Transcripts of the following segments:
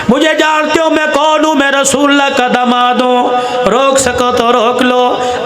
مجھے جانتے ہو میں کون ہوں، میں رسول اللہ کا داماد ہوں، روک سکو تو روک لو،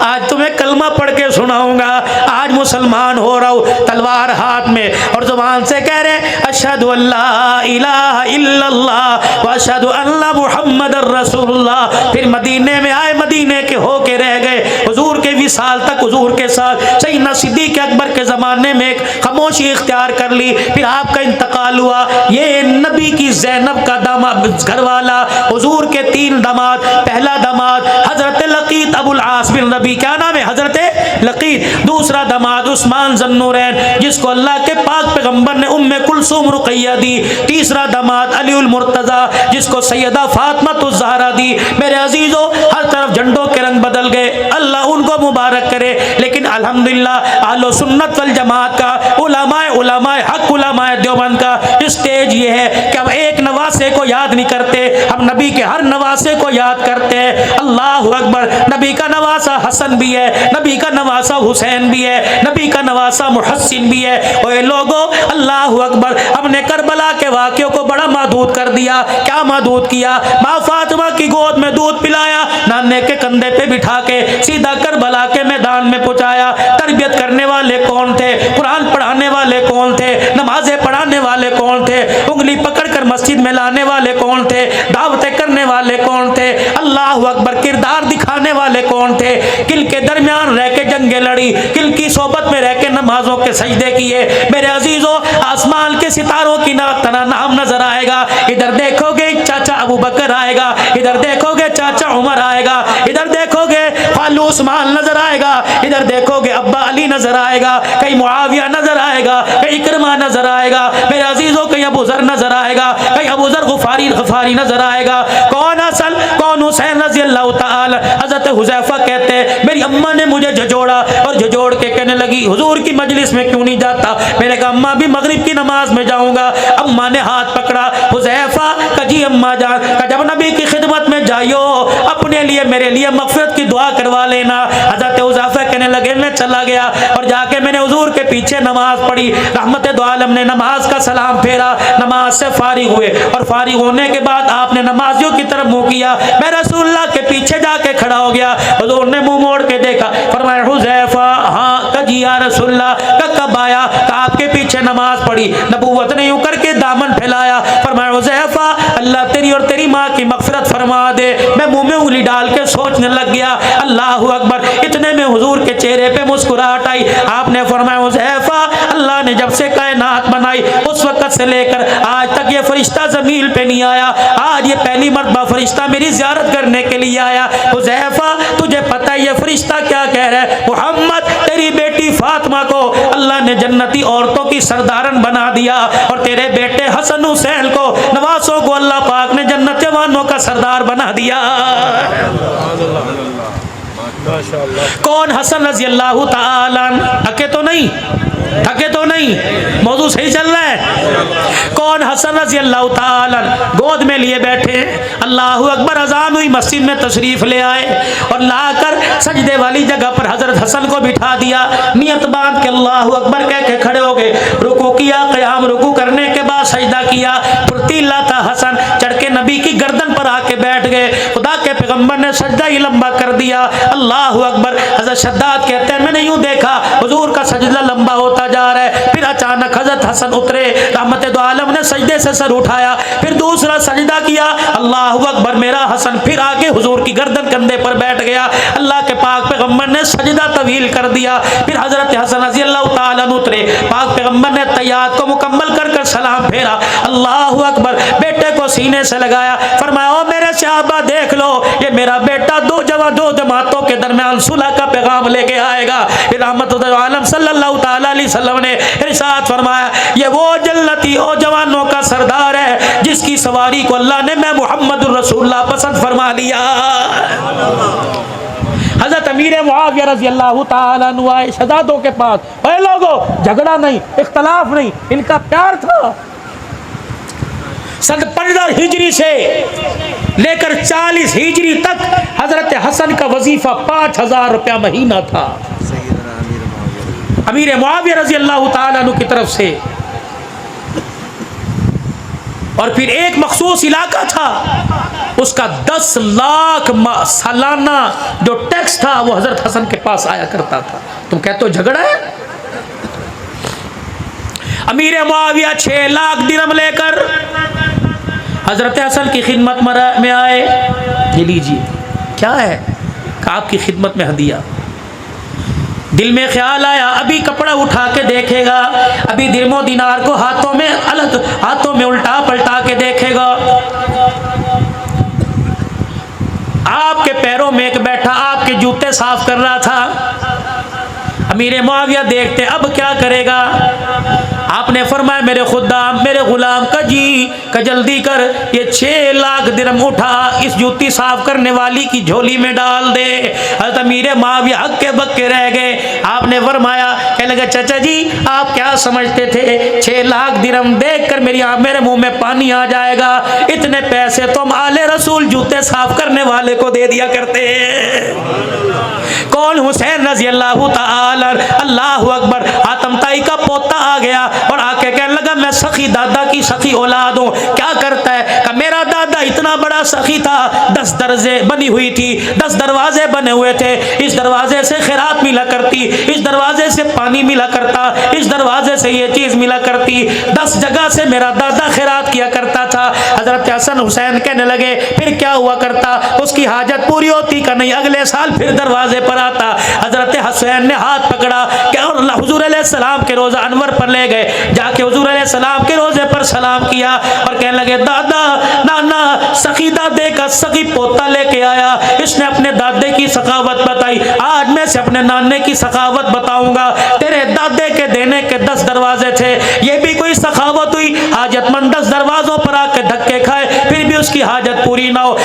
آج تمہیں کلمہ پڑھ کے سناؤں گا، آج مسلمان ہو رہا ہوں، تلوار ہاتھ میں اور زبان سے کہہ رہے اشہد ان لا الہ الا اللہ واشہد ان محمد الرسول اللہ۔ پھر مدینے میں آئے، مدینے کے ہو کے رہ گئے، حضور کے وصال تک حضور کے ساتھ سیدنا صدیق اکبر کے زمانے میں ایک خاموشی اختیار کر لی، پھر آپ کا انتقال ہوا۔ یہ نبی کی زینب کا داماد گھر والا، حضور کے 3 داماد، پہلا داماد حضرت لقیط ابو العاص بن ربیع، کیا نام ہے؟ حضرت لقیط۔ دوسرا داماد عثمان ذو النورین جس کو اللہ کے پاک پیغمبر نے ام کلثوم رقیہ دی۔ تیسرا داماد علی المرتضیٰ جس کو سیدہ فاطمہ الزہرا دی۔ میرے عزیزو ہر طرف جھنڈوں کے رنگ بدل گئے، اللہ ان کو مبارک کرے، لیکن الحمدللہ اہل سنت والجماعت کا علماء حق علماء دیوبند کا اسٹیج یہ ہے کہ ہم ایک نواسے کو یاد نہیں کرتے، ہم نبی کے ہر نواسے کو یاد کرتے ہیں۔ اللہ اکبر، نبی کا نواسا حسن بھی ہے، نبی کا نواسا حسین بھی ہے، نبی کا نواسا محسن بھی ہے۔ اوے لوگوں اللہ اکبر، ہم نے کربلا کے واقعوں کو بڑا محدود کر دیا۔ کیا محدود کیا؟ ماں فاطمہ کی گود میں دودھ پلایا، نانے کے کندھے پہ بٹھا کے سیدھا کربلا کے میدان میں پہنچایا۔ تربیت کرنے والے کون تھے؟ قرآن پڑھانے والے کون تھے؟ نمازیں پڑھانے والے کون تھے؟ انگلی پکڑ کر مسجد میں لانے والے کون تھے؟ دعوتیں کرنے والے کون تھے؟ اللہ اکبر، کردار دکھانے والے کون تھے؟ کل کے درمیان رہ کے جنگیں لڑی، کل کی صحبت میں رہ کے نمازوں کے سجدے کیے۔ میرے عزیزوں آسمان کے ستاروں کی طرح نام نظر آئے گا، ادھر دیکھو گے چاچا ابو بکر آئے گا، ادھر دیکھو گے چاچا عمر آئے گا، ادھر دیکھو گے خالو عثمان نظر آئے گا، ادھر دیکھو گے ابا علی نظر آئے گا، کہیں معاویہ نظر آئے گا، کہیں اکرمہ نظر آئے گا، میرے عزیزوں کہیں ابو ذر نظر آئے گا، کہیں ابو ذر غفاری نظر آئے گا۔ کون حسن کون حسین رضی اللہ تعالی۔ حضرت حذیفہ کہتے ہیں میری اماں نے مجھے جھجوڑا اور جھجوڑ کے کہنے لگی حضور کی مجلس میں کیوں نہیں جاتا؟ میں نے کہا اماں بھی مغرب کی نماز میں جاؤں گا۔ اماں نے ہاتھ پکڑا، حذیفہ کہ جی اماں جان، کہ جب نبی کی خدمت میں جائیو اپنے لیے میرے لیے مغفرت کی دعا کروا لینا۔ حضرت حذیفہ کہنے لگے میں چلا گیا اور جا کے میں نے حضور کے پیچھے نماز پڑھی۔ رحمت دو عالم نے نماز کا سلام پھیرا، نماز سے فارغ ہوئے اور فارغ ہونے کے بعد آپ نے نمازیوں کی طرف منہ کیا، میں رسول اللہ کے پیچھے جا کے کھڑا ہو گیا۔ حضور نے منہ موڑ کے دیکھا، فرمایا حذیفہ ہاں کہ جی یا رسول اللہ، کہ کب آیا؟ کہ آپ کے پیچھے نماز پڑھی۔ نبوت نے یوں کر کے دامن پھیلایا، فرمایا حذیفہ اللہ تیری اور تیری ماں کی مغفرت فرما دے۔ میں منہ میں انگلی ڈال کے سوچنے لگ گیا، اللہ اکبر، اتنے میں حضور کے چہرے پہ مسکراہٹ آئی۔ آپ نے فرمایا حذیفہ اللہ نے جب سے کائنات بنائی اس وقت سے لے کر آج تک یہ فرشتہ زمین پہ نہیں آیا، آج یہ پہلی مرتبہ فرشتہ میری زیارت کرنے کے لیے آیا۔ حذیفہ تجھے پتہ ہے یہ فرشتہ کیا کہہ رہا ہے؟ محمد تیری بیٹی فاطمہ کو اللہ نے جنتی عورتوں کی سردارن بنا دیا اور تیرے بیٹے حسن حسین کو نواسوں کو اللہ پاک نے جنت والوں کا سردار بنا دیا۔ کون حسن رضی اللہ تعالیٰ تھکے تو نہیں موضوع صحیح چل رہا ہے؟ کون حسن رضی اللہ تعالیٰ گود میں لیے بیٹھے، اللہ اکبر، اذان ہوئی، مسجد میں تشریف لے آئے اور لا کر سجدے والی جگہ پر حضرت حسن کو بٹھا دیا، نیت باندھ کے اللہ اکبر کہہ کے کھڑے ہو گئے، رکوع کیا، قیام رکوع کرنے کے بعد سجدہ کیا، پرتیلا تھا حسن، چڑھ کے نبی کی گردن پر آ کے بیٹھ گئے۔ خدا کے پیغمبر نے سجدہ ہی لمبا کر دیا، اللہ اکبر۔ حضرت شداد کہتے ہیں میں نے یوں دیکھا حضور کا سجدہ لمبا ہوتا جا رہا ہے، پھر اچانک حضرت حسن اترے، رحمت دو عالم نے سجدے سے سر اٹھایا، پھر دوسرا سجدہ کیا، اللہ اکبر، میرا حسن پھر آگے حضور کی گردن کندھے پر بیٹھ گیا۔ اللہ کے پاک پیغمبر نے سجدہ طویل کر دیا، پھر حضرت حسن رضی اللہ تعالیٰ اترے، پاک پیغمبر نے تحیات کو مکمل کر کر سلام پھیرا، اللہ اکبر، بیٹے کو سینے سے لگایا، فرمایا او میرے صحابہ دیکھ لو یہ میرا بیٹا دو جماعتوں کے درمیان صلح کا پیغام لے کے آئے گا۔ پھر رحمت عالم صلی اللہ تعالیٰ علیہ وسلم نے ارشاد فرمایا یہ وہ جنتی او جوانوں کا سردار ہے جس کی سواری کو اللہ نے میں محمد الرسول اللہ پسند فرما لیا۔ حضرت امیر معاویہ رضی اللہ تعالیٰ عنہ آئے شہزادوں کے پاس، اے لوگوں جھگڑا نہیں، اختلاف نہیں، ان کا پیار تھا۔ سن 15 ہجری سے لے کر 40 ہجری تک حضرت حسن کا وظیفہ 5000 روپیہ مہینہ تھا امیر معاویہ رضی اللہ تعالیٰ عنہ کی طرف سے۔ اور پھر ایک مخصوص علاقہ تھا، اس کا 10 لاکھ سالانہ جو ٹیکس تھا وہ حضرت حسن کے پاس آیا کرتا تھا۔ تم کہتے ہو جھگڑا ہے؟ امیر معاویہ 6 لاکھ درہم لے کر حضرت حسن کی خدمت میں آئے، یہ لیجیے کیا ہے کہ آپ کی خدمت میں ہدیہ۔ دل میں خیال آیا ابھی کپڑا اٹھا کے دیکھے گا، ابھی درم و دینار کو ہاتھوں میں الٹا پلٹا کے دیکھے گا۔ آپ کے پیروں میں ایک بیٹھا آپ کے جوتے صاف کر رہا تھا۔ امیر معاویہ دیکھتے اب کیا کرے گا؟ آپ نے فرمایا میرے خدام میرے غلام کا جی کا جلدی کر، یہ 6 لاکھ درہم اٹھا اس جوتی صاف کرنے والی کی جھولی میں ڈال دے۔ حضرت امیر معاویہ ہکے بکے رہ گئے۔ آپ نے فرمایا کہنے لگا چچا جی آپ کیا سمجھتے تھے 6 لاکھ درہم دیکھ کر میرے منہ میں پانی آ جائے گا؟ اتنے پیسے تم آل رسول جوتے صاف کرنے والے کو دے دیا کرتے ہیں۔ کون؟ حسین رضی اللہ تعالی، اللہ اکبر۔ آتم تائی کا پوتا آ گیا اور آ کے کہنے لگا میں سخی دادا کی سخی اولاد ہوں۔ کیا کرتا ہے کہ میرا دادا اتنا بڑا سخی تھا، 10 درزے بنی ہوئی تھی، 10 دروازے بنے ہوئے تھے، اس دروازے سے خیرات ملا کرتی، اس دروازے سے پانی ملا کرتا، اس دروازے سے یہ چیز ملا کرتی، 10 جگہ سے میرا دادا خیرات کیا کرتا تھا۔ حضرت حسن حسین کہنے لگے پھر کیا ہوا کرتا؟ اس کی حاجت پوری ہوتی کہ نہیں اگلے سال پھر دروازے پر آتا۔ حضرت حسین نے ہاتھ پکڑا کہ حضور علیہ السلام کے روزہ انور پر لے گئے، جا کے حضور علیہ السلام کے روزے پر سلام کیا اور کہنے لگے دادا نانا سخی دادے کا سخی پوتا لے کے آیا، اس نے اپنے دادے کی سخاوت بتائی، آج میں سے اپنے نانے کی سخاوت بتاؤں گا۔ تیرے دادے کے دینے کے 10 دروازے تھے، یہ بھی کوئی سخاوت ہوئی؟ حاجت مند 10 دروازوں پر آ کے دھکے کھائے پھر بھی اس کی حاجت پوری نہ ہو۔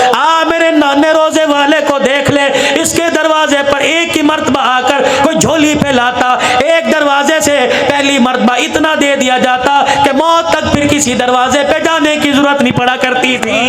میرے نانے روزے والے کو دیکھ لے، اس کے دروازے پر ایک ہی مرتبہ آ کر کوئی جھولی پھیلاتا، ایک دروازے سے پہلی مرتبہ اتنا دے دیا جاتا کہ موت تک پھر کسی دروازے پہ جانے کی ضرورت نہیں پڑا کرتی تھی۔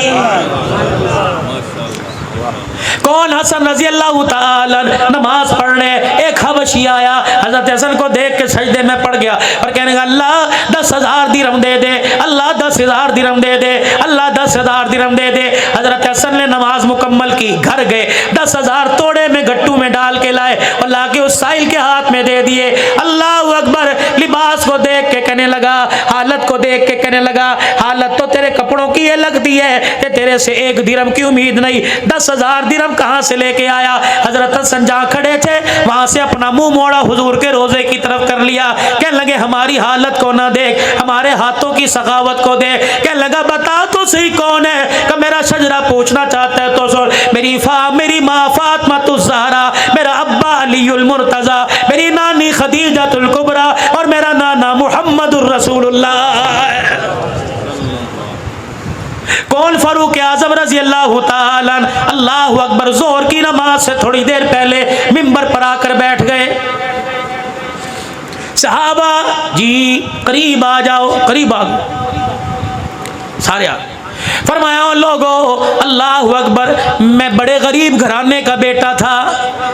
کون؟ حسن رضی اللہ تعالی نماز پڑھنے ایک حبشی آیا، حضرت حسن کو دیکھ کے سجدے میں پڑ گیا اور کہنے لگا اللہ 10,000 درہم دے دے، اللہ 10,000 درہم دے دے، اللہ 10,000 درہم دے دے۔ حضرت حسن نے نماز مکمل کی، گھر گئے، 10,000 توڑے میں گٹو میں ڈال کے لائے اور لا کے اس سائل کے ہاتھ میں دے دیے۔ اللہ اکبر۔ لباس کو دیکھ کے کہنے لگا، حالت کو دیکھ کے کہنے لگا حالت تو تیرے کپڑوں کی یہ لگتی ہے کہ تیرے سے 1 درہم کی امید نہیں، 10,000 درہم کہاں سے لے کے آیا؟ حضرت حسن جہاں کھڑے تھے وہاں سے اپنا منہ موڑا حضور کے روزے کی طرف کر لیا، کہنے لگے ہماری حالت کو نہ دیکھ، ہمارے ہاتھوں کی سخاوت کو دیکھ۔ کہنے لگا بتا تو صحیح کون ہے؟ کہ میرا شجرہ پوچھنا چاہتا ہے تو سن، میری ماں فاطمہ الزہرا، میرا ابا علی المرتضی، میری نانی خدیجہ الکبریٰ اور میرا نانا محمد الرسول اللہ۔ کون؟ فاروق اعظم رضی اللہ تعالی عنہ۔ اللہ اکبر۔ ظہر کی نماز سے تھوڑی دیر پہلے منبر پر آ کر بیٹھ گئے۔ صحابہ جی قریب آ جاؤ، قریب آ گئے، سارے آ گئے۔ فرمایا لوگو اللہ اکبر، میں بڑے غریب گھرانے کا بیٹا تھا،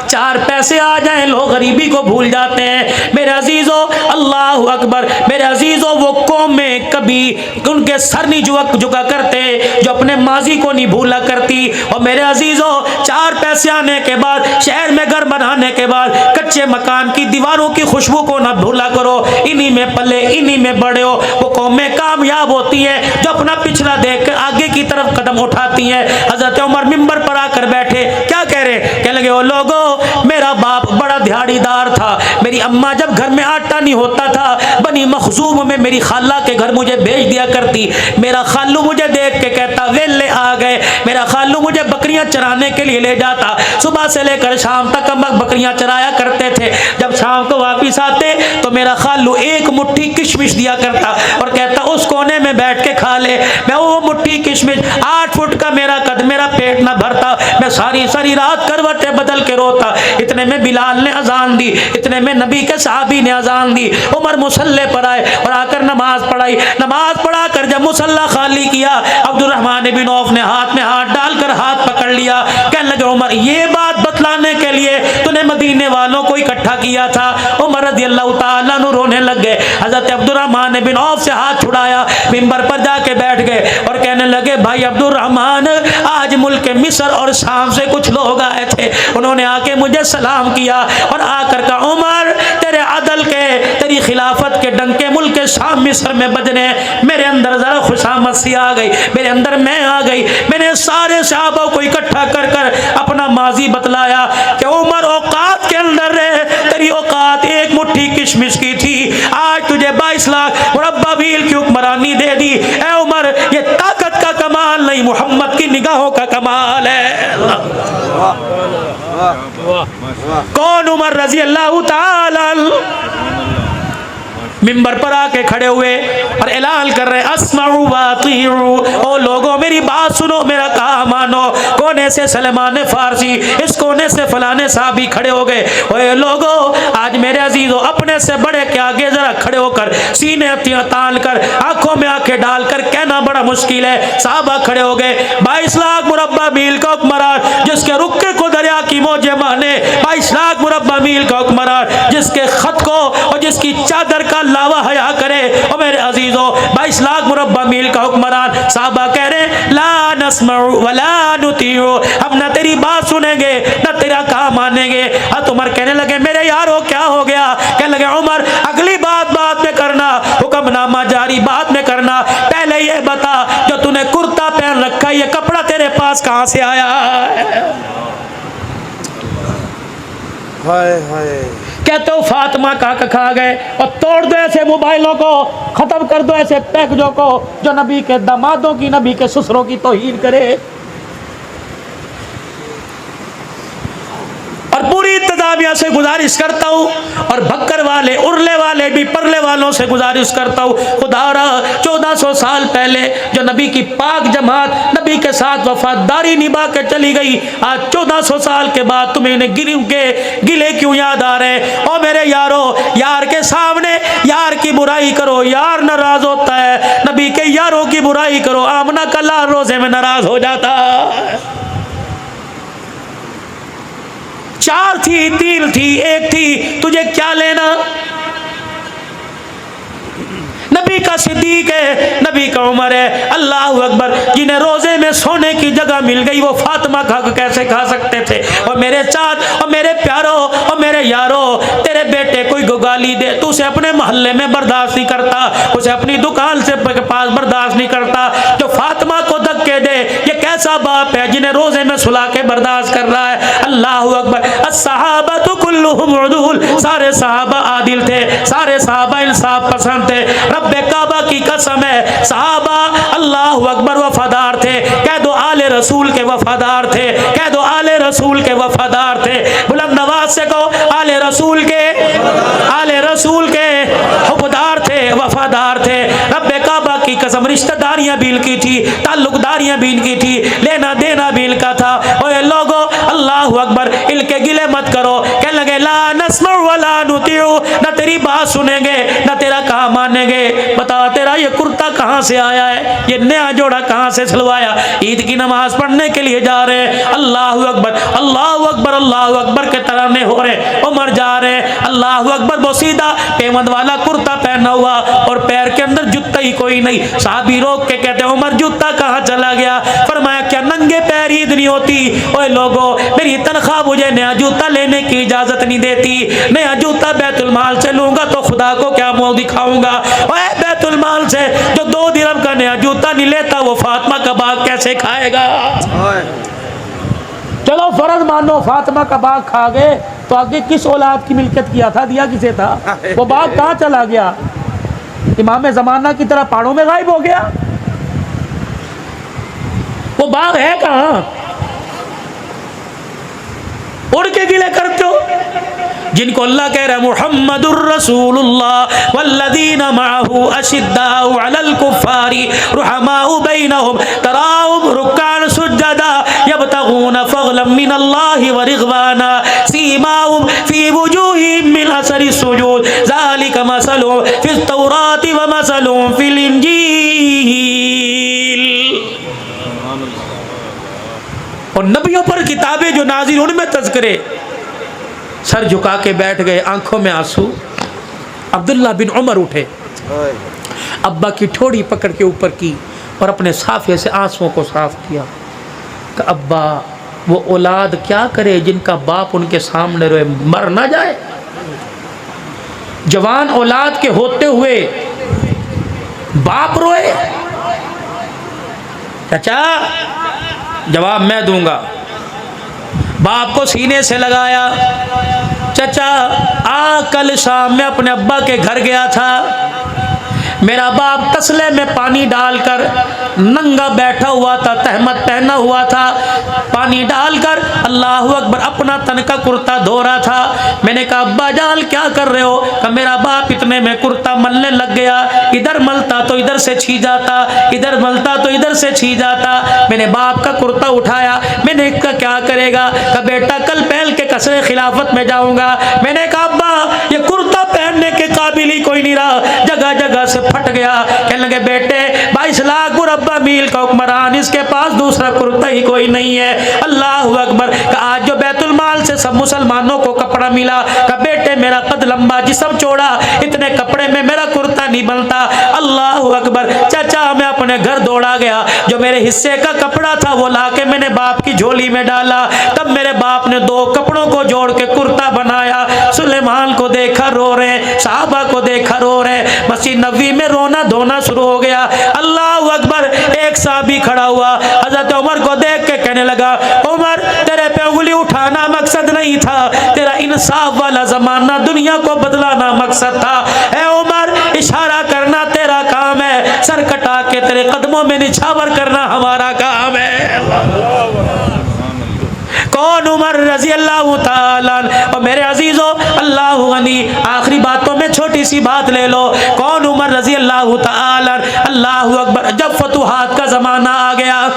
4 پیسے آ جائیں لوگ غریبی کو بھول جاتے ہیں۔ میرے عزیزو اللہ اکبر، میرے عزیزو وہ قومیں کبھی ان کے سر نہیں جھکا کرتے جو اپنے ماضی کو نہیں بھولا کرتی۔ اور میرے عزیزو 4 پیسے آنے کے بعد، شہر میں گھر بنانے کے بعد کچے مکان کی دیواروں کی خوشبو کو نہ بھولا کرو، انہی میں پلے انہی میں بڑے ہو۔ وہ قومیں کامیاب ہوتی ہیں جو اپنا پچھلا دیکھ کر آگے کی طرف قدم اٹھاتی ہیں۔ حضرت عمر منبر پر آ کر بیٹھے، کیا کہہ رہے؟ کہنے لگے او لوگو، میرا باپ بڑا دیہڑی دار تھا، میری اماں جب گھر میں آٹا نہیں ہوتا تھا بنی مخزوم میں میری خالہ کے گھر مجھے بھیج دیا کرتی۔ میرا خالو مجھے دیکھ کے کہتا ویلے آ گئے۔ میرا خالو مجھے بکریاں چرانے کے لیے لے جاتا، صبح سے لے کر شام تک ہم بکریاں چرایا کرتے تھے۔ جب شام کو واپس آتے تو میرا خالو 1 مٹھی کشمش دیا کرتا اور کہتا اس کونے میں بیٹھ کے کھا لے۔ میں وہ مٹھی کشمش 8 فٹ کا میرا قد، میرا پیٹ نہ بھرتا، میں ساری رات کروٹیں بدل کے روتا۔ اتنے میں بلال نے اذان دی، اتنے میں نبی کے صحابی نے اذان دی، عمر مصلی پر آئے اور آ کر نماز پڑھائی۔ نماز پڑھا کر جب مصلی خالی کیا، عبد الرحمن بن عوف نے ہاتھ میں ہاتھ ڈال کر ہاتھ پکڑ لیا، کہنے لگے عمر یہ بات بتلانے کے لیے تو نے مدینے والوں کو اکٹھا کیا تھا۔ عمر رضی اللہ تعالیٰ عنہ رونے لگ گئے۔ حضرت عبد الرحمن بن عوف سے ہاتھ چھڑایا، منبر پر جا کے بیٹھ گئے اور کہنے لگے بھائی عبد الرحمن، آج ملک مصر اور شام سے کچھ لوگ آئے تھے، انہوں نے آ کے مجھے سلام کیا اور آ کر کہا عمر تیرے عدل کے، تیری خلافت کے ڈنکے ملک شام مصر میں بجنے۔ میرے اندر ذرا خوشامد سی آ گئی، میرے اندر میں آ گئی، میں نے سارے صحابہ کو اکٹھا کر کر اپنا ماضی بتلایا کہ عمر اوقات کے اندر رہے، تیری اوقات ایک مٹھی کشمش کی تھی، آج تجھے 22 لاکھ مربع میل کی حکمرانی دے دی۔ اے عمر یہ طاقت کا کمال نہیں، محمد کی نگاہوں کا کمال ہے۔ کون؟ عمر رضی اللہ تعالی منبر پر آ کے کھڑے ہوئے اور اعلان کر رہے اسمعوا واطیعوا، او لوگوں میری بات سنو، میرا کہا مانو۔ کونے سے سلمان فارسی، اس کونے سے فلانے صحابی کھڑے ہو گئے۔ اے لوگوں آج میرے عزیزو اپنے سے بڑے کے آگے ذرا کھڑے ہو کر سینے تان کر آنکھوں میں آنکھیں ڈال کر کہنا بڑا مشکل ہے۔ صحابہ کھڑے ہو گئے۔ 22 لاکھ مربع میل کا حکمران جس کے رکے کو دریا کی موجیں مانے، 22 لاکھ مربع میل کا حکمران جس کے خط کو اور جس کی چادر کا لاوا حیا کرے۔ اور میرے عزیزو 22 لاکھ مربع میل کا حکمران، صحابہ کہہ رہے لا نسمع ولا نطیع، ہم نہ تیری بات سنیں گے نہ تیرا کام مانیں گے۔ حضرت عمر کہنے لگے میرے یارو کیا ہو گیا؟ کہنے لگے عمر اگلی بات بعد میں کرنا، حکم نامہ جاری بعد میں کرنا، پہلے یہ بتا جو تو نے کرتا پہن رکھا ہے یہ کپڑا تیرے پاس کہاں سے آیا ہے؟ ہائے ہائے، کہتے ہو فاطمہ کا کھا گئے، اور توڑ دو ایسے موبائلوں کو، ختم کر دو ایسے پیکجوں کو جو نبی کے دامادوں کی، نبی کے سسروں کی توہین کرے۔ اور پوری انتظامیہ سے گزارش کرتا ہوں اور بھکر والے ارلے والے بھی پرلے والوں سے گزارش کرتا ہوں، خدا را 1400 سال پہلے جو نبی کی پاک جماعت نبی کے ساتھ وفاداری نبھا کے چلی گئی، آج 1400 سال کے بعد تمہیں انہیں گلے کیوں یاد آ رہے؟ او میرے یارو، یار کے سامنے یار کی برائی کرو، یار ناراض ہوتا ہے، نبی کے یاروں کی برائی کرو، آمنہ کا لال روزے میں ناراض ہو جاتا۔ 4 تھی، 3 تھی، 1 تھی، تجھے کیا لینا؟ نبی کا صدیق ہے، نبی کا عمر ہے، اللہ اکبر، جنہیں روزے میں سونے کی جگہ مل گئی وہ فاطمہ کیسے کھا سکتے تھے؟ اور میرے چاند اور میرے پیاروں اور میرے یاروں، تیرے بیٹے کوئی گالی دے تو اسے اپنے محلے میں برداشت نہیں کرتا، اسے اپنی دکان سے پاس برداشت نہیں کرتا، جو فاطمہ کو دھکے دے یہ کیسا باپ ہے جنہیں روزے میں سلا کے برداشت کر رہا ہے؟ اللہ اکبر۔ الصحابہ کلہم عدول، سارے صحابہ عادل تھے، سارے صحابہ انصاف پسند تھے، رب کعبہ کی قسم ہے صحابہ اللہ اکبر وفادار تھے، کہہ دو آل رسول کے وفادار تھے، کہہ دو آل رسول کے وفادار تھے، بلند آواز سے کہو آل رسول کے حبدار تھے، وفادار تھے، رب کعبہ کی قسم رشتہ داریاں بھی ان کی تھی، تعلق داریاں بھی ان کی تھی، لینا دینا بھی ان کا تھا۔ اوے لوگو اللہ اکبر، ان کے گلے مت کرو، کہنے لگے لا نسمع ولا نطیع، نہ تیری بات سنیں گے نہ تیرا کام مانیں گے۔ بتا تیرا یہ کرتا کہاں سے آیا ہے؟ یہ نیا جوڑا کہاں سے سلوایا؟ عید کی نماز پڑھنے کے لیے جا رہے ہیں، اللہ اکبر اللہ اکبر اللہ اکبر کے ترانے ہو رہے، عمر جا رہے ہیں، اللہ اکبر، وہ سیدھا پیمند والا کرتا پہنا ہوا اور پیر کے اندر جوتا ہی کوئی نہیں۔ صحابی روک کے کہتے ہیں عمر جوتا کہاں چلا گیا؟ فرمایا کیا ننگے پیر عید نہیں ہوتی؟ اوے لوگو میری تنخواہ مجھے نیا جوتا لینے کی اجازت نہیں دیتی، نیا جوتا بیت المال سے لوں گا تو خدا کو کیا منہ دکھاؤں گا؟ اوے بیت المال سے جو 2 درہم کا نیا جوتا نہیں لیتا وہ فاطمہ کا باغ کیسے کھائے گا؟ چلو فرض مانو فاطمہ کا باغ کھا گئے تو آگے کس اولاد کی ملکیت کیا تھا؟ دیا کسے تھا؟ وہ باغ کہاں چلا گیا؟ امام زمانہ کی طرح پہاڑوں میں غائب ہو گیا؟ وہ باغ ہے کہاں؟ اڑ کے گلے کرتے ہو جن کو اللہ کہہ رہا ہے محمد الرسول اللہ والذین معه اشداء علی الکفار رحماء بینہم تراہم رکعا سجدا یبتغون فضلا من اللہ ورضوانا سیماہم فی وجوہہم من اثر السجود ذلک مثلهم فی التوراۃ ومثلهم فی الانجیل۔ اور نبیوں پر کتابیں جو نازل ان میں تذکرے، سر جھکا کے بیٹھ گئے، آنکھوں میں آنسو۔ عبداللہ بن عمر اٹھے، ہائے ابا کی ٹھوڑی پکڑ کے اوپر کی اور اپنے صافے سے آنسوؤں کو صاف کیا کہ ابا وہ اولاد کیا کرے جن کا باپ ان کے سامنے روئے، مر نہ جائے؟ جوان اولاد کے ہوتے ہوئے باپ روئے؟ چچا جواب میں دوں گا۔ باپ کو سینے سے لگایا، چچا کل شام میں اپنے ابا کے گھر گیا تھا، میرا باپ تسلے میں پانی ڈال کر ننگا بیٹھا ہوا تھا، تہمت پہنا ہوا تھا، پانی ڈال کر اللہ اکبر اپنا تن کا کرتا دھو رہا تھا۔ میں نے کہا ابا جان کیا کر رہے ہو؟ کہ میرا باپ اتنے میں کرتا ملنے لگ گیا، ادھر ملتا تو ادھر سے چھی جاتا، ادھر ملتا تو ادھر سے چھی جاتا۔ میں نے باپ کا کرتا اٹھایا، میں نے کہا کیا کرے گا؟ کہ بیٹا کل پہل کے قصر خلافت میں جاؤں گا۔ میں نے کہا ابا یہ کرتا پہننے کے قابل ہی کوئی نہیں رہا، جگہ جگہ سے پھٹ گیا۔ کہنے لگے بیٹے 22 لاکھ مربع میل کا حکمران، اس کے پاس دوسرا کرتا ہی کوئی نہیں ہے۔ اللہ اکبر۔ کہ آج جو بیت المال سے سب مسلمانوں کو کپڑا ملا، کہ بیٹے میرا قد لمبا جسم چوڑا، اتنے کپڑے میں میرا کرتا نہیں بنتا۔ اللہ اکبر۔ چچا میں اپنے گھر دوڑا گیا، جو میرے حصے کا کپڑا تھا وہ لا کے میں نے باپ کی جھولی میں ڈالا، تب میرے باپ نے 2 کپڑوں کو جوڑ کے کرتا بنایا۔ سلیمان کو دیکھا رو رہے ہیں، صحابہ کو دیکھا رو رہے ہیں، مسجد نبوی میں رونا دھونا شروع ہو گیا۔ اللہ اکبر۔ ایک صحابی کھڑا ہوا، حضرت عمر کو دیکھ کے کہنے لگا عمر تیرے پہ انگلی اٹھانا مقصد نہیں تھا، تیرا انصاف والا زمانہ دنیا کو بدلانا مقصد تھا۔ اے عمر اشارہ کرنا تیرا کام ہے، سر کٹا کے تیرے قدموں میں نچھاور کرنا ہمارا کام ہے۔ کون؟ عمر رضی اللہ تعالیٰ۔ اور میرے عزیزو اللہ غنی، آخری باتوں میں چھوٹی سی بات لے لو، کون؟ عمر رضی اللہ تعالیٰ۔ اللہ اکبر۔ جب فتوحات کا زمانہ آ گیا،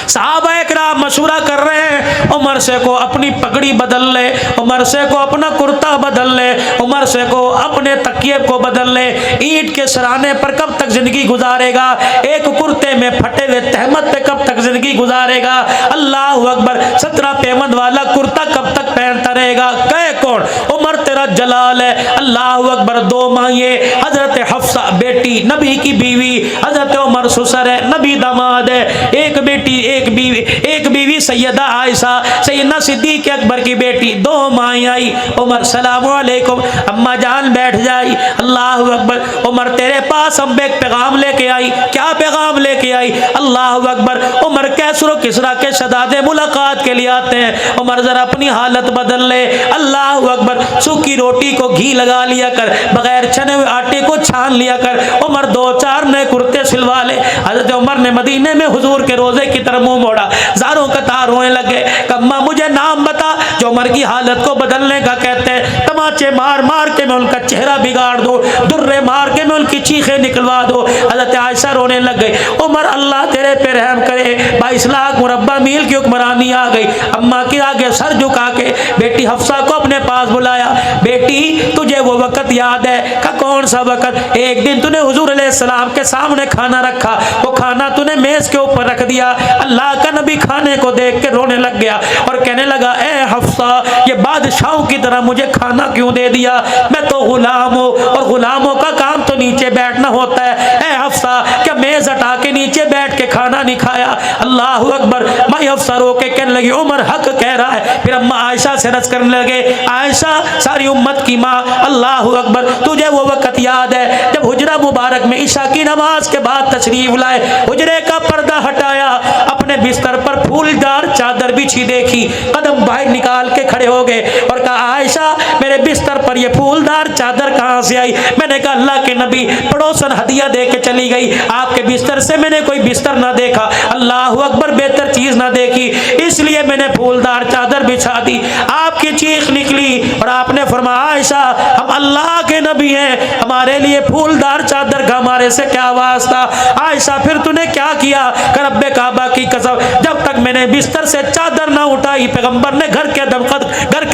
صحابہ اکرام مشورہ کر رہے ہیں عمر سے کو اپنی پگڑی بدل لے، عمر سے کو اپنا کرتا بدل لے، عمر سے کو اپنے تکیے کو بدل لے۔ اینٹ کے سرانے پر کب تک زندگی گزارے گا؟ ایک کرتے میں پھٹے ہوئے تہمت پہ کب تک زندگی گزارے گا؟ اللہ اکبر۔ 17 پیمند والا کرتا کب تک پہنتا رہے گا؟ کہے کون؟ عمر تیرا جلال ہے۔ اللہ اکبر۔ 2 مائیں، حضرت حفصہ بیٹی نبی کی بیوی، حضرت عمر سسر ہے نبی داماد ہے، ایک بیٹی ایک بیوی سیدہ عائشہ سیدنا صدیق اکبر کی بیٹی، 2 مائیں آئی۔ عمر سلام علیکم، اما جان بیٹھ جائی۔ اللہ اکبر۔ عمر تیرے پاس ہم ایک پیغام لے کے آئی۔ کیا پیغام لے کے آئی؟ اللہ اکبر۔ عمر کیسر و کسریٰ کے شہزادے ملاقات کے لیے آتے ہیں، عمر ذرا اپنی حالت بدل لے۔ اللہ اکبر۔ سوکھی روٹی کو گھی لگا لیا کر، بغیر چھنے ہوئے آٹے کو چھان لیا کر۔ عمر 2-4 نئے کرتے سلوا لے۔ حضرت عمر نے مدینے میں حضور کے روزے کی طرف منہ موڑا، زاروں قطار رونے لگے کہ اماں مجھے نام بتا جو عمر کی حالت کو بدلنے کا کہتے ہیں۔ تماچے مار مار کے میں ان کا چہرہ بگاڑ دو، درے مار کے میں ان کی چیخیں نکلوا دو۔ حضرت عائشہ رونے لگ گئی۔ عمر اللہ تیرے پہ رحم کرے، 22 لاکھ مربع میل کی حکمرانی آ گئی۔ اماں کے آگے سر جھکا کے بیٹی حفصہ کو اپنے پاس بلایا، بیٹی تجھے وہ وقت یاد ہے؟ کہ کون سا وقت؟ ایک دن تو نے حضور علیہ السلام کے سامنے کھانا رکھا، وہ کھانا تو نے میز کے اوپر رکھ دیا، اللہ کا نبی کھانے کو دیکھ کے رونے لگ گیا اور کہنے لگا اے حفصہ یہ بادشاہوں کی طرح مجھے کھانا کیوں دے دیا؟ میں تو غلام ہوں اور غلاموں کا کام تو نیچے بیٹھنا ہوتا ہے۔ اے حفصہ کیا میز ہٹا کے نیچے بیٹھ کے کھانا نہیں کھایا؟ اللہ اکبر۔ میں حفصہ رو کے کہنے لگی عمر حق کہہ رہا ہے۔ پھر اماں عائشہ سے رض کرنے لگے، عائشہ ساری امت کی ماں، اللہ اکبر تجھے وہ وقت یاد ہے جب حجرہ مبارک میں عشاء کی نماز کے بعد تشریف لائے، حجرے کا پردہ ہٹایا، اپنے بستر پر پھولدار چادر بچھی دیکھی، قدم باہر نکال کے کھڑے ہو گئے اور کہا عائشہ میرے بستر پر یہ پھولدار چادر کہاں سے آئی؟ میں نے کہا اللہ کے نبی پڑوسن ہدیہ دے کے چلی گئی، آپ کے بستر سے میں نے کوئی بستر نہ دیکھا، اللہ اکبر بہتر چیز نہ دیکھی، اس لیے میں نے پھولدار چادر بچھا دی۔ آپ کی چیخ نکلی اور آپ نے فرمایا عائشہ ہم اللہ کے نبی ہیں، ہمارے لیے پھولدار چادر کا ہمارے سے کیا واسطہ؟ عائشہ پھر تو نے کیا کیا؟ کہ رب کعبہ کی قسم جب تک میں نے بستر سے چادر نہ اٹھائی پیغمبر نے گھر کے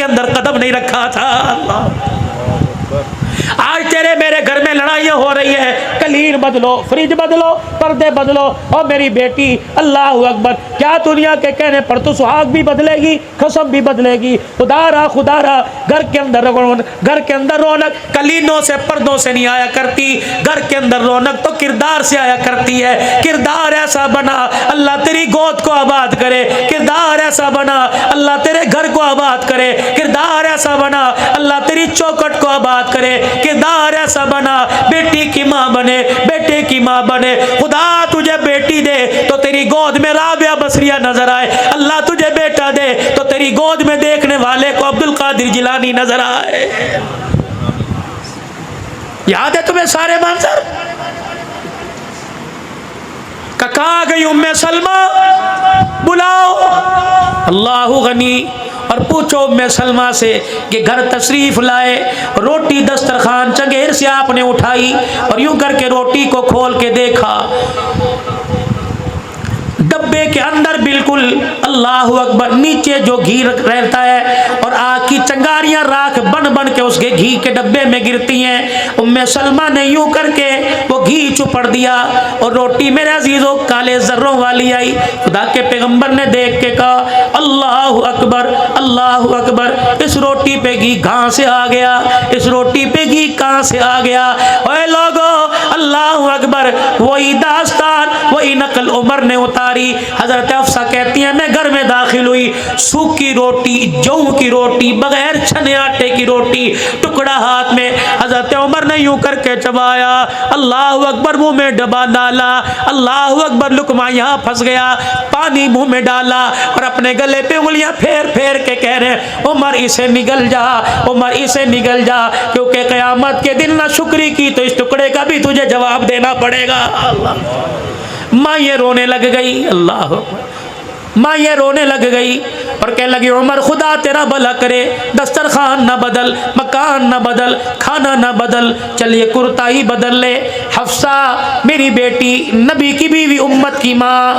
اندر قدم نہیں رکھا تھا۔ اللہ آج تیرے میرے گھر میں لڑائیاں ہو رہی ہیں، کلین بدلو، فریج بدلو، پردے بدلو، اور میری بیٹی اللہ اکبر، کیا دنیا کے کہنے پر تو سہاگ بھی بدلے گی، قسم بھی بدلے گی، خدا را گھر کے اندر رونق کلینوں سے پردوں سے نہیں آیا کرتی، گھر کے اندر رونق تو کردار سے آیا کرتی ہے۔ کردار ایسا بنا اللہ تیری گود کو آباد کرے، کردار ایسا بنا اللہ تیرے گھر کو آباد کرے، کردار ایسا بنا اللہ تیری چوکٹ کو آباد کرے، کردار ایسا بنا بیٹی کی ماں بنے، بیٹے کی ماں بنے۔ خدا تجھے بیٹی دے تو تیری گود میں رابعہ بصریہ نظر آئے، اللہ تجھے بیٹا دے تو تیری گود میں دیکھنے والے کو عبد القادر جیلانی نظر آئے۔ یاد ہے تمہیں سارے منظر؟ کہاں گئی ام سلمہ؟ بلاؤ اللہ غنی اور پوچھو ام سلمہ سے کہ گھر تشریف لائے، روٹی دسترخوان چنگیر سے آپ نے اٹھائی اور یوں کر کے روٹی کو کھول کے دیکھا، ڈبے کے اندر بالکل اللہ اکبر نیچے جو گھی رہتا ہے اور آگ کی چنگاریاں راکھ بن بن کے اس کے گھی کے ڈبے میں گرتی ہیں، ام سلمہ نے یوں کر کے وہ گھی چپڑ دیا اور روٹی میرے عزیزوں کالے ذروں والی آئی۔ خدا کے پیغمبر نے دیکھ کے کہا اللہ اکبر اللہ اکبر، اس روٹی پہ گھی کہاں سے آ گیا، اس روٹی پہ گھی کہاں سے آ گیا؟ اے لوگو اللہ اکبر، وہی داستان وہی نقل عمر نے اتاری۔ حضرت حفصہ کہتی ہیں میں گھر میں داخل ہوئی، سوکھی روٹی، جو کی روٹی، بغیر چھنے آٹے کی روٹی، ٹکڑا ہاتھ میں، حضرت عمر نے یوں کر کے چبایا، اللہ اکبر منہ میں ڈبا ڈالا، اللہ اکبر لقمہ یہاں پھنس گیا، پانی منہ میں ڈالا اور اپنے گلے پہ انگلیاں پھیر پھیر کے کہہ رہے ہیں عمر اسے نگل جا، عمر اسے نگل جا، کیونکہ قیامت کے دن نہ شکری کی تو اس ٹکڑے کا بھی تجھے جواب دینا پڑے گا۔ ماں یہ رونے لگ گئی، اللہ ماں یہ رونے لگ گئی اور کہنے لگی عمر خدا تیرا بھلا کرے، دسترخوان نہ بدل، مکان نہ بدل، کھانا نہ بدل، چل یہ کرتا ہی بدل لے۔ حفصہ میری بیٹی، نبی کی بیوی، امت کی ماں،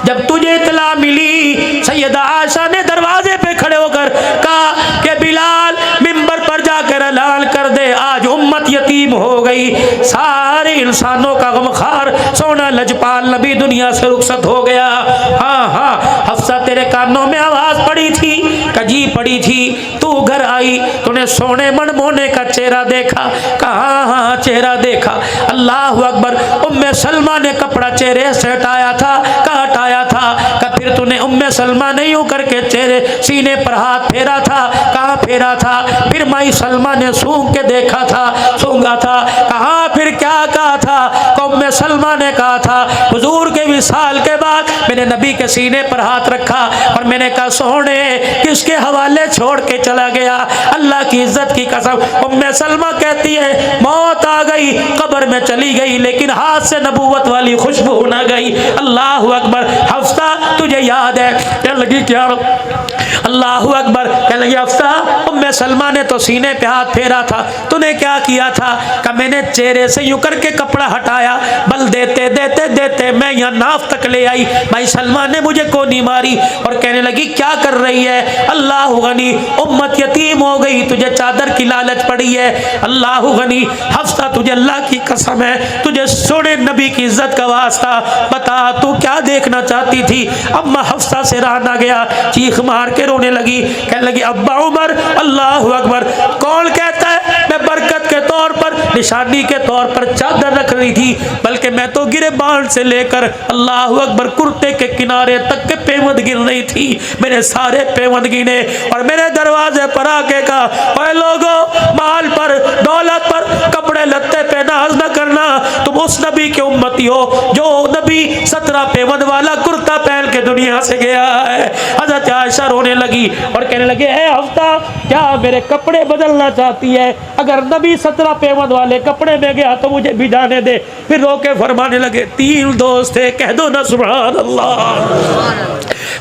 جب تجھے اطلاع ملی، سیدہ عائشہ نے دروازے پہ کھڑے ہو کر کہا کہ بلال ممبر پر جا کر اعلان کر دے آج امت یتیم ہو گئی، سارے انسانوں کا غمخوار سونا لجپال نبی دنیا سے رخصت ہو گیا۔ ہاں ہاں حفصہ تیرے کانوں میں آواز پڑی تھی، کجی پڑی تھی، تو گھر آئی، تو نے سونے منمونے کا چہرہ دیکھا، کہاں ہاں چہرہ دیکھا، اللہ اکبر۔ ام سلمہ نے کپڑا چہرے سے ہٹایا تھا، کہاں ہٹایا تھا، کہ پھر تو نے ام سلمہ نے یوں کر کے چہرے سینے پر ہاتھ پھیرا تھا، کہاں پھیرا تھا، پھر مائی سلمہ نے سونگ کے دیکھا تھا، سونگا تھا، کہاں پھر کیا کہا تھا، کہ ام سلمہ نے کہا تھا حضور کے وصال کے بعد میں نے نبی کے سینے پر ہاتھ رکھا اور میں نے کہا سونے کس کے حوالے چھوڑ کے چلا گیا، اللہ کی عزت کی قسم۔ ام سلمہ کہتی ہے موت آ گئی، قبر میں چلی گئی، لیکن ہاتھ سے نبوت والی خوشبو نہ گئی، اللہ اکبر۔ حفصہ تجھے یاد ہے؟ کہنے لگی کیا؟ اللہ اکبر، کہنے لگی حفصہ ام سلمہ نے تو سینے پہ ہاتھ پھیرا تھا، تو نے کیا کیا تھا، کہ میں نے چہرے سے یوں کر کے کپڑا ہٹایا، بل دیتے دیتے دیتے میں یہاں ناف تک لے آئی، بھائی سلمہ نے مجھے کونی ماری، اور کہنے لگی کیا کر رہی ہے، اللہ غنی امت یتیم ہو گئی، تجھے چادر کی لالچ پڑی ہے، اللہ غنی۔ حفصہ تجھے اللہ کی قسم ہے، تجھے سونے نبی کی عزت کا واسطہ، بتا تو کیا دیکھنا چاہتی تھی؟ اما حفصہ سے رہا نہ گیا، چیخ مار کے رونے لگی، کہنے لگی ابا عمر اللہ اکبر، کون کہتا ہے میں برکت کے طور پر، نشانی کے طور پر چادر رکھ رہی تھی، بلکہ میں تو گریبان سے لے کر اللہ اکبر کرتے کے کنارے تک کے پیوند گر رہی تھی، میں نے سارے پیوند گنے اور میرے دروازے پر آ کے کہا اے لوگو مال پر، دولت پر، کپڑے لتے پہ ناز نہ کرنا، تم اس نبی کے امتی ہو جو نبی 17 پیوند والا کرتا پہن کے دنیا سے گیا ہے۔ حضرت عائشہ رونے لگی اور کہنے لگے اے حفصہ کیا میرے کپڑے بدلنا چاہتی ہے؟ اگر نبی 17 پیوند والے کپڑے میں گیا تو مجھے بھی جانے دے۔ پھر رو کے فرمانے لگے 3 دوست تھے، کہہ دو نا سبحان اللہ۔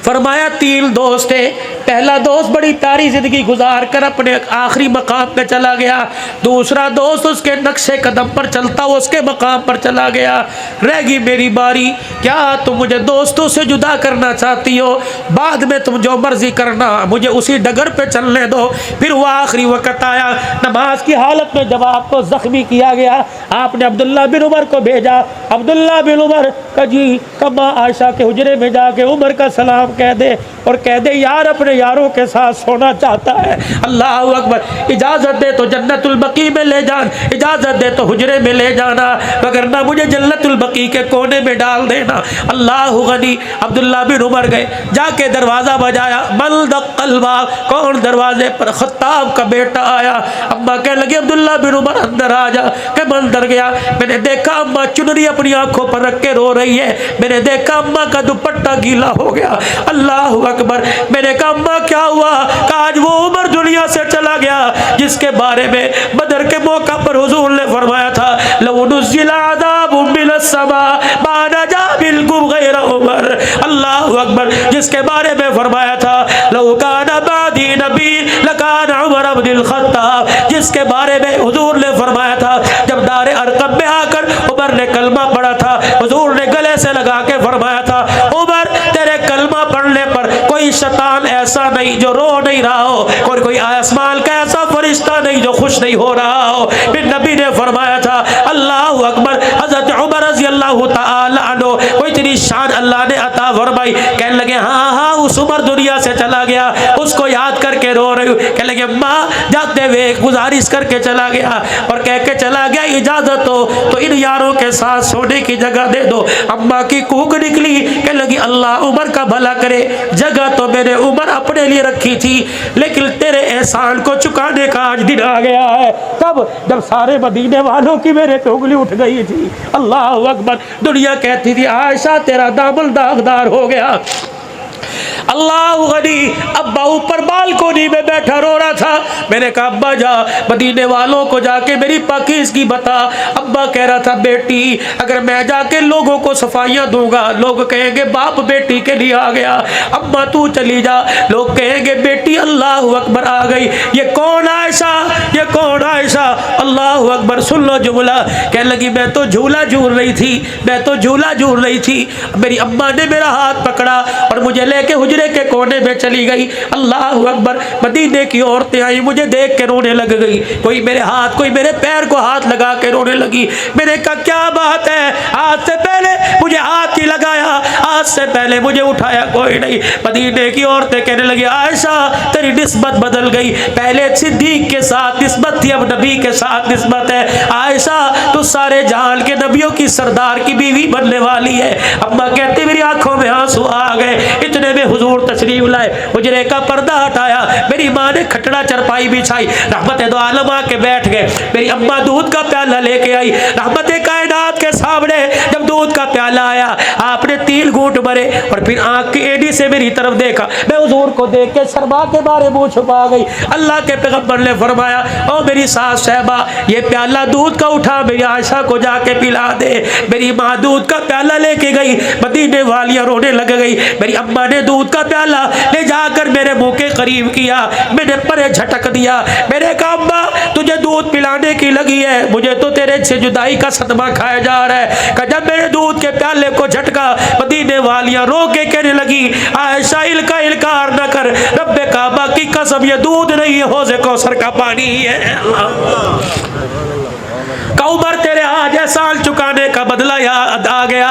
فرمایا 3 دوست تھے، پہلا دوست بڑی پیاری زندگی گزار کر اپنے آخری مقام پہ چلا گیا، دوسرا دوست اس کے نقش قدم پر چلتا وہ اس کے مقام پر چلا گیا، رہ گئی میری باری۔ کیا تم مجھے دوستوں سے جدا کرنا چاہتی ہو؟ بعد میں تم جو مرضی کرنا، مجھے اسی ڈگر پہ چلنے دو۔ پھر وہ آخری وقت آیا، نماز کی حالت میں جب آپ کو زخمی کیا گیا، آپ نے عبداللہ بن عمر کو بھیجا، عبداللہ بن عمر کا جی کما عائشہ کے حجرے میں جا کے عمر کا سلام کہہ دے اور کہہ دے یار اپنے یاروں کے ساتھ سونا چاہتا ہے۔ اللہ اکبر، اجازت دے تو جنت البقیع میں لے جان، اجازت دے تو حجرے میں لے جانا، وگرنہ مجھے جنت البقیع کے کونے میں ڈال دینا۔ اللہ غنی، عبداللہ بن عمر گئے، جا کے دروازہ بجایا، من دق الباب، کون دروازے پر؟ خطاب کا بیٹا آیا۔ اماں کہنے لگی عبداللہ بن عمر اندر آ جا، کہ میں اندر گیا، میں نے دیکھا اماں چنری اپنی آنکھوں پر رکھ کے رو رہی ہے، میں نے دیکھا اماں کا دوپٹہ گیلا ہو گیا۔ اللہ اکبر، میں نے کہا اماں کیا ہوا؟ کہ آج وہ عمر دنیا سے چلا گیا جس کے بارے میں بدر کے موقع پر حضور نے فرمایا تھا لو نزل عذاب من السماء ما نجا منكم غیر عمر۔ اللہ اکبر، جس کے بارے میں فرمایا تھا لو کان بعدی نبی لکان عمر بن الخطاب، جس کے بارے میں حضور نے فرمایا تھا جب دار ارقم میں آ کر عمر نے کلمہ پڑھا تھا، حضور نے گلے سے لگا کے فرمایا تھا عمر تیرے کلمہ پڑھنے پر کوئی شیطان ایسا نہیں جو رو نہیں رہا ہو، کوئی آسمان کا ایسا فرشتہ نہیں جو خوش نہیں ہو رہا ہو۔ پھر نبی نے فرمایا تھا اللہ اکبر، حضرت عمر رضی اللہ تعالی عنہ کو اتنی شان اللہ نے عطا فرمائی، کہنے لگے ہاں ہاں اس عمر دنیا سے چلا گیا، اس کو یاد کر کے رو رہی ہوں۔ کہنے لگے ماں جاتے ہوئے گزارش کر کے چلا گیا اور کہہ کے چلا گیا اجازت ہو تو ان یاروں کے ساتھ سونے کی جگہ دے دو۔ اماں کی کوک نکلی، کہنے لگی اللہ عمر کا بھلا کرے، جگہ تو میں نے عمر اپنے لیے رکھی تھی لیکن تیرے احسان کو چکانے کا آج دن آ گیا ہے۔ کب؟ جب سارے مدینے والوں کی میرے پہ انگلی اٹھ گئی تھی۔ اللہ اکبر، دنیا کہتی تھی عائشہ تیرا دامن داغدار ہو گیا۔ اللہ غنی، ابا اوپر بالکونی میں بیٹھا رو رہا تھا، میں نے کہا ابا جا مدینے والوں کو جا کے میری پاکیزگی بتا۔ ابا کہہ رہا تھا بیٹی اگر میں جا کے لوگوں کو صفائیاں دوں گا لوگ کہیں گے باپ بیٹی کے لیے آ گیا، ابا تو چلی جا، لوگ کہیں گے بیٹی اللہ اکبر آ گئی، یہ کون عائشہ، یہ کون عائشہ؟ اللہ اکبر، سن لو جملہ، کہنے لگی میں تو جھولا جھول رہی تھی، میں تو جھولا جھول رہی تھی، میری اماں نے میرا ہاتھ پکڑا اور مجھے لے کے حجرے کے کونے میں چلی گئی۔ اللہ اکبر، مدینے کی عورتیں آئی مجھے دیکھ کے رونے لگ گئی، کوئی میرے ہاتھ کوئی میرے پیر کو ہاتھ لگا کے رونے لگی۔ میں نے کہا کیا بات ہے، آج سے پہلے مجھے ہاتھ ہی لگایا، آج سے پہلے مجھے اٹھایا کوئی نہیں۔ مدینے کی عورتیں کہنے لگی عائشہ تیری نسبت بدل گئی، پہلے صدیق کے ساتھ نسبت تھی اب نبی کے ساتھ نسبت ہے، عائشہ تو سارے جہان کے نبیوں کی سردار کی بیوی بننے والی ہے۔ اماں کہتی میری آنکھوں میں آنسو آ گئے، اتنے میں حضور تشریف لائے، حجرے کا پردہ ہٹایا، میری ماں نے کھٹڑا چرپائی بچھائی، رحمت دو عالم آ کے بیٹھ گئے، میری اماں دودھ کا پیالہ لے کے آئی، رحمت کائنات کے سامنے جب دودھ کا پیالہ آیا آپ نے 3 گھونٹ بھرے اور پھر آنکھ کی ایڑی سے میری طرف دیکھا، میں حضور کو دیکھ کے شرما کے بارے منہ چھپا گئی۔ اللہ کے پیغمبر نے فرمایا او میری ساس صاحبہ یہ پیالہ دودھ کا اٹھا میری عائشہ کو جا کے پلا دے۔ میری ماں دودھ کا پیالہ لے کے گئی، مدینے والیاں رونے لگ گئی، میری اماں نے دودھ کا پیالہ لے جا کر میرے منہ کے قریب کیا، میں نے پرے جھٹک دیا، میں نے کہا اماں تجھے دودھ پلانے کی لگی ہے، مجھے تو تیرے سے جدائی کا صدمہ کھایا جا رہا ہے۔ کہ جب میرے دودھ کے پیالے کو جھٹکا مدینے والیاں رو کے کہنے لگی عائشہ الکا انکار نہ کر، رب کعبہ کی قسم یہ دودھ نہیں ہے حوض کوثر کا پانی ہے۔ عمر تیرے آج احسان چکانے کا بدلہ یاد آ گیا۔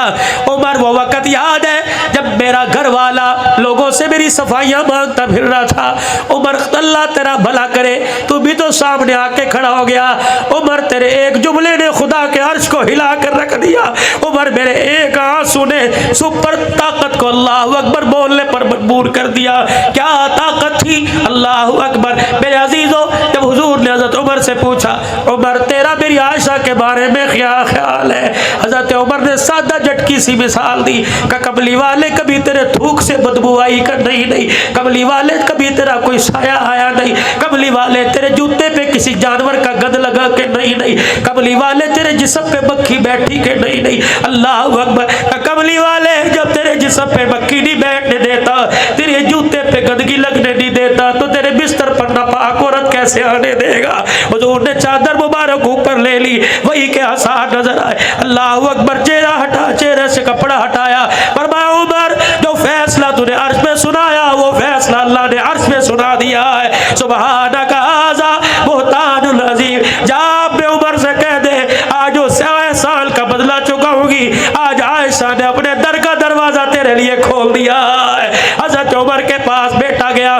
عمر وہ وقت یاد ہے جب میرا گھر والا لوگوں سے میری صفائیاں مانگتا پھر رہا تھا۔ عمر اللہ تیرا بھلا کرے تو بھی تو سامنے آ کے کھڑا ہو گیا۔ عمر تیرے ایک جملے نے خدا کے عرش کو ہلا کر رکھ دیا۔ عمر میرے ایک آنسو نے سپر طاقت کو اللہ اکبر بولنے پر مجبور کر دیا۔ کیا طاقت تھی؟ اللہ اکبر۔ میرے عزیزوں جب حضور نے حضرت عمر سے پوچھا عمر تیرا میری عائشہ کے بارے میں کیا خیال ہے؟ حضرت عمر نے سادہ جھٹکی سی مثال دی کہ کملی والے کبھی تیرے تھوک سے بدبو آئی کہ نہیں، کملی والے کبھی تیرا کوئی سایہ آیا نہیں، کملی والے تیرے جوتے پہ کسی جانور کا گند لگا کہ نہیں، کملی والے تیرے جسم پہ مکھی بیٹھی کہ نہیں۔ اللہ اکبر۔ کملی والے جب تیرے جسم پہ مکھی نہیں بیٹھنے دیتا، تیرے جوتے پہ گندگی لگنے نہیں کیسے آنے دے گا؟ حضور نے چادر مبارک اوپر لے لی، وہی کے آثار نظر آئے۔ اللہ اکبر، چہرہ ہٹا، چہرے سے کپڑا ہٹایا، فرمایا عمر جو فیصلہ تو نے عرش میں سنایا وہ فیصلہ اللہ نے عرش میں سنا دیا ہے۔ سبحانک ھذا بہتان العظیم، جا اپنے عمر سے کہہ دے آج وہ 100 سال کا بدلہ چکاؤں گی، آج عائشہ نے اپنے در کا دروازہ تیرے لیے کھول دیا ہے۔ حضرت عمر کے پاس بیٹا گیا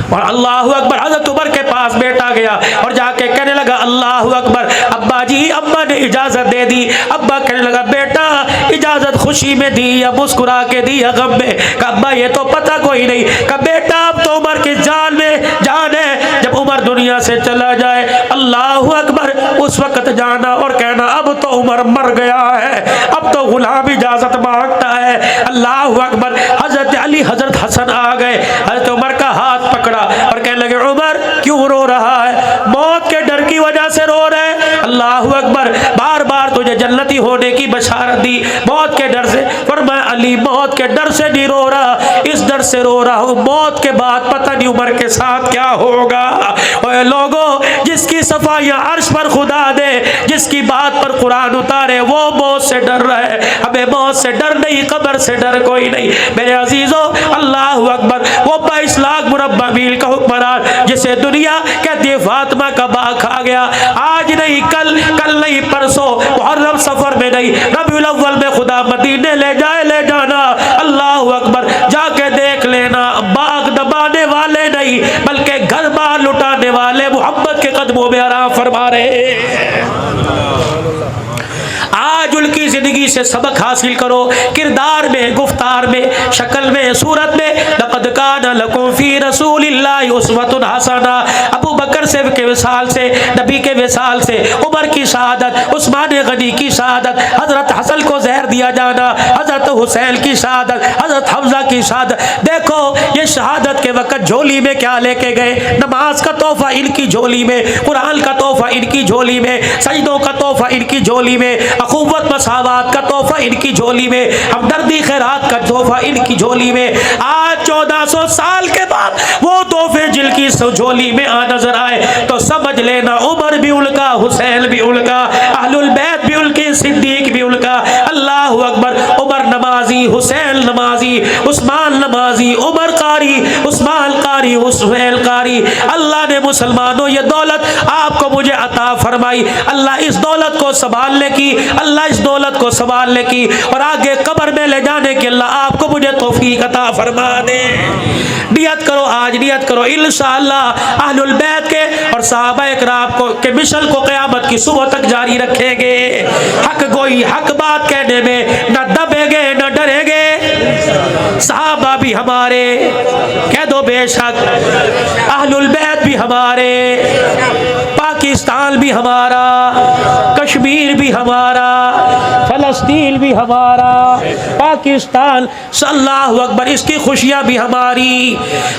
اور اللہ اکبر، حضرت عمر کے پاس بیٹا گیا اور جا کے کہنے لگا اللہ اکبر، ابا جی، ابا نے اجازت دے دی۔ ابا کہنے لگا بیٹا اجازت خوشی میں دی یا مسکرا کے دی یا غم میں؟ کہ ابا یہ تو پتہ کوئی نہیں۔ کہ بیٹا اب تو عمر کی جان میں جان ہے، جب عمر دنیا سے چلا جائے اللہ اکبر اس وقت جانا اور کہنا اب تو عمر مر گیا ہے، اب تو غلام اجازت مانگتا ہے۔ اللہ اکبر، حضرت علی حضرت حسن آ گئے، حضرت عمر کا ہاتھ پکڑا اور کہنے لگے عمر کیوں رو رہا ہے؟ موت کے ڈر کی وجہ سے رو رہے؟ اللہ اکبر، بار بار تجھے جنتی ہونے کی بشارت دی، موت کے ڈر سے؟ فرمایا علی موت کے ڈر سے نہیں رو رہا، اس ڈر سے رو رہا ہوں موت کے بعد پتہ نہیں عمر کے ساتھ کیا ہوگا۔ اے لوگوں، جس کی صفائیاں عرش پر خدا دے، جس کی بات پر قرآن اتارے، وہ موت سے ڈر رہے۔ ہمیں موت سے ڈر نہیں، قبر سے ڈر کوئی نہیں۔ میرے عزیزوں، اللہ اکبر، وہ 22 لاکھ مربع میل کا حکمران جسے دنیا کہتی ہے فاطمہ کا باغ کھا گیا، آج نہیں کل، کل نہیں پرسوں، محرم سفر میں نہیں، ربیع الاول میں خدا مدینے لے جائے لے جانا۔ اللہ اکبر، جا کے دیکھ لینا، باغ دبانے والے نہیں بلکہ گھر بار لٹانے والے محمد کے قدموں میں آرام فرما رہے ہیں۔ آج ان کی زندگی سے سبق حاصل کرو، کردار میں، گفتار میں، شکل میں، صورت میں۔ لقد کان لکم فی رسول اللہ اسوۃ حسنہ، ابو بکر سے کے وصال سے، نبی کے وصال سے، عمر کی شہادت، عثمان غنی کی شہادت، حضرت حسن کو زہر دیا جانا، حضرت حسین کی شہادت، حضرت حمزہ کی شہادت۔ دیکھو یہ شہادت کے وقت جھولی میں کیا لے کے گئے؟ نماز کا تحفہ ان کی جھولی میں، قرآن کا تحفہ ان کی جھولی میں، سجدوں کا تحفہ ان کی جھولی میں، اخوت مساوات کا تحفہ ان کی جھولی میں، ہمدردی خیرات کا تحفہ ان کی جھولی میں۔ آج 1400 سال کے بعد وہ تحفے جن کی جھولی میں آ نظر آئے تو سمجھ لینا عمر بھی ان کا، حسین بھی ان کا، اہل البیت بھی ان کے، صدیق بھی ان کا۔ اللہ اکبر، عمر نمازی، حسین نمازی، عثمان نمازی، عمر قاری، عثمان قاری، حسین قاری۔ اللہ نے مسلمانوں یہ دولت آپ کو مجھے عطا فرمائی، اللہ اس دولت کو سنبھالنے کی، اللہ اس دولت کو سنبھالنے کی اور آگے قبر میں لے جانے کی اللہ آپ کو مجھے توفیق عطا فرما دے۔ نیت کرو، آج نیت کرو، انشاءاللہ اہل البیت کے اور صحابہ اکرام کو کے مشن کو قیامت کی صبح تک جاری رکھیں گے۔ حق گوئی، حق بات کہنے میں نہ دبیں گے نہ ڈریں گے۔ صحابہ بھی ہمارے، کہہ دو بے شک، اہل البیت بھی ہمارے، پاکستان بھی ہمارا، کشمیر بھی ہمارا، فلسطین بھی ہمارا، پاکستان، اللہ اکبر، اس کی خوشیاں بھی ہماری۔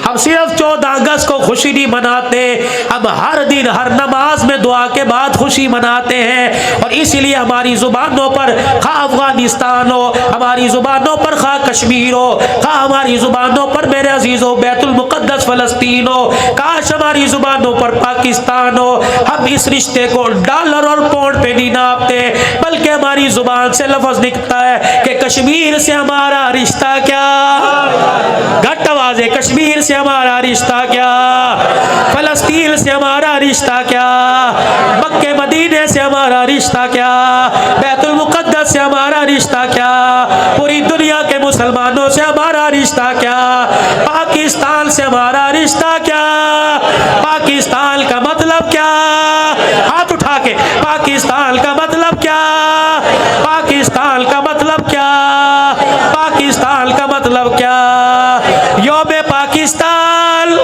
ہم صرف 14 اگست کو خوشی نہیں مناتے، ہم ہر دن ہر نماز میں دعا کے بعد خوشی مناتے ہیں۔ اور اسی لیے ہماری زبانوں پر خواہ افغانستان ہو، ہماری زبانوں پر خواہ کشمیر ہو، خواہ ہماری زبانوں پر میرے عزیزوں بیت المقدس فلسطین ہو، کاش ہماری زبانوں پر پاکستان ہو، ہم اس رشتے کو ڈالر اور پاؤنڈ پہ نہیں ناپتے بلکہ ہماری زبان سے لفظ نکلتا ہے کہ کشمیر سے ہمارا رشتہ کیا، گھٹ آواز ہے، کشمیر سے ہمارا رشتہ کیا، فلسطین سے ہمارا رشتہ کیا، مکہ مدینے سے ہمارا رشتہ کیا، بیت المقدس سے ہمارا رشتہ کیا، پوری دنیا کے مسلمانوں سے ہمارا رشتہ کیا، پاکستان سے ہمارا رشتہ کیا، پاکستان کا مطلب کیا، ہاتھ اٹھا کے، پاکستان کا مطلب کیا، پاکستان کا مطلب کیا، پاکستان کا مطلب کیا، یوم پاکستان